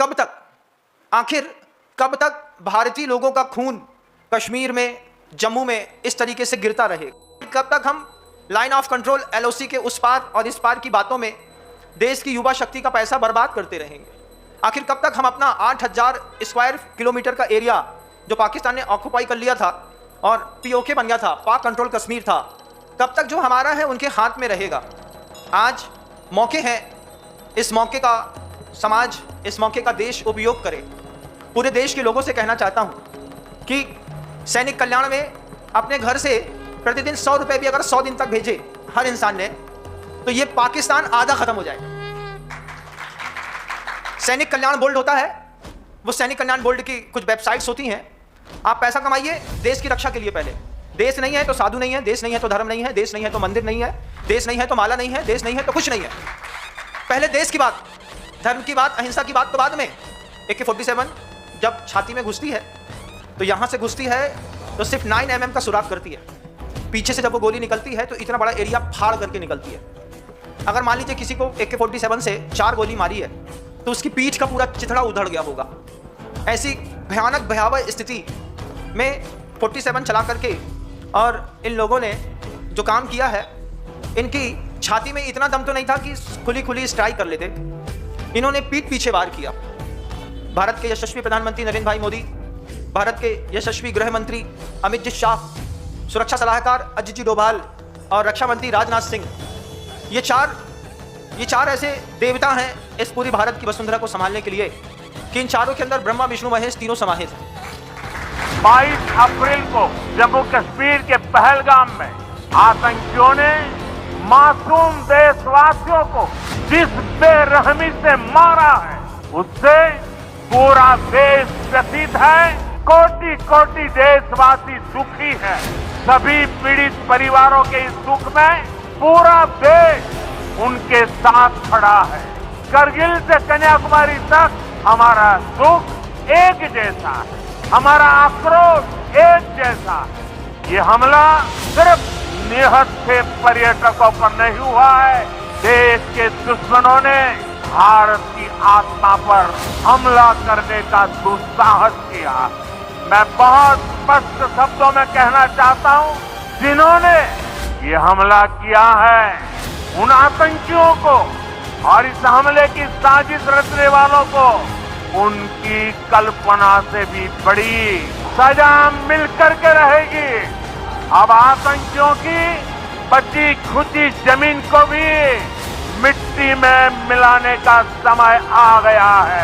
कब तक, आखिर कब तक भारतीय लोगों का खून कश्मीर में, जम्मू में इस तरीके से गिरता रहे? कब तक हम लाइन ऑफ कंट्रोल एलओसी के उस पार और इस पार की बातों में देश की युवा शक्ति का पैसा बर्बाद करते रहेंगे? आखिर कब तक हम अपना 8000 स्क्वायर किलोमीटर का एरिया जो पाकिस्तान ने ऑक्युपाई कर लिया था और पीओके बन गया था, पाक कंट्रोल कश्मीर था, कब तक जो हमारा है उनके हाथ में रहेगा? आज मौके हैं, इस मौके का समाज, इस मौके का देश उपयोग करे। पूरे देश के लोगों से कहना चाहता हूं कि सैनिक कल्याण में अपने घर से प्रतिदिन 100 रुपए भी अगर 100 दिन तक भेजे हर इंसान ने, तो ये पाकिस्तान आधा खत्म हो जाएगा। सैनिक कल्याण बोर्ड होता है, वो सैनिक कल्याण बोर्ड की कुछ वेबसाइट्स होती हैं। आप पैसा कमाइए देश की रक्षा के लिए। पहले देश नहीं है तो साधु नहीं है, देश नहीं है तो धर्म नहीं है, देश नहीं है तो मंदिर नहीं है, देश नहीं है तो माला नहीं है, देश नहीं है तो कुछ नहीं है। पहले देश की बात, धर्म की बात, अहिंसा की बात तो बाद में। AK-47 जब छाती में घुसती है तो यहां से घुसती है तो सिर्फ 9 mm का सुराख करती है। पीछे से जब वो गोली निकलती है तो इतना बड़ा एरिया फाड़ करके निकलती है। अगर मान लीजिए किसी को AK-47 से 4 गोली मारी है तो उसकी पीठ का पूरा चिथड़ा उधड़ गया होगा। ऐसी भयानक भयावह स्थिति में 47 चला करके और इन लोगों ने जो काम किया है, इनकी छाती में इतना दम तो नहीं था कि खुली खुली स्ट्राइक कर लेते। इन्होंने पीठ पीछे वार किया। भारत के यशस्वी प्रधानमंत्री नरेंद्र भाई मोदी, भारत के यशस्वी गृह मंत्री अमित जी शाह, सुरक्षा सलाहकार अजित जी डोभाल और रक्षा मंत्री राजनाथ सिंह, ये चार ऐसे देवता हैं इस पूरी भारत की वसुंधरा को संभालने के लिए कि इन चारों के अंदर ब्रह्मा विष्णु महेश तीनों समाहित हैं। 22 अप्रैल को जम्मू कश्मीर के पहलगाम में आतंकियों ने मासूम देशवासियों को जिस बेरहमी से मारा है, उससे पूरा देश व्यथित है। कोटि कोटि देशवासी दुखी है। सभी पीड़ित परिवारों के इस दुख में पूरा देश उनके साथ खड़ा है। करगिल से कन्याकुमारी तक हमारा दुख एक जैसा है, हमारा आक्रोश एक जैसा है। ये हमला सिर्फ निहत्थे पर्यटकों पर नहीं हुआ है, देश के दुश्मनों ने भारत की आत्मा पर हमला करने का दुस्साहस किया। मैं बहुत स्पष्ट शब्दों में कहना चाहता हूं, जिन्होंने ये हमला किया है उन आतंकियों को और इस हमले की साजिश रचने वालों को उनकी कल्पना से भी बड़ी सजा मिलकर के रहेगी। अब आतंकियों की बची खुची जमीन को भी मिट्टी में मिलाने का समय आ गया है।